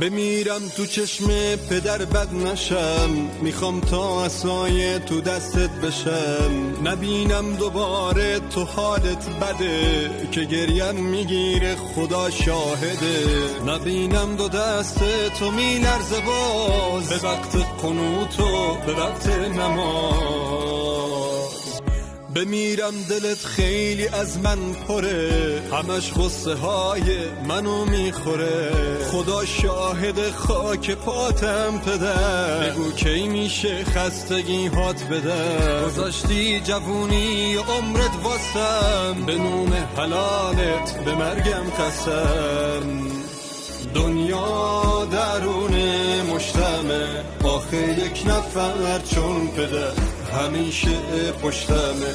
بمیرم تو چشم پدر بد نشم، میخوام تا عصای تو دستت بشم. نبینم دوباره تو حالت بده که گریم میگیره خدا شاهده. نبینم دو دست تو میلرزه باز به وقت قنوت و به وقت نماز. بمیرم دلت خیلی از من پره، همش غصه های منو میخوره. خدا شاهد خاک پاتم پدر، بگو کی میشه خستگی هات بدر. گذاشتی جوونی عمرت واسم، به نوم حلالت به مرگم قسم. دنیا درون مشتمه، آخه یک نفر چون پدر همیشه پشتمه.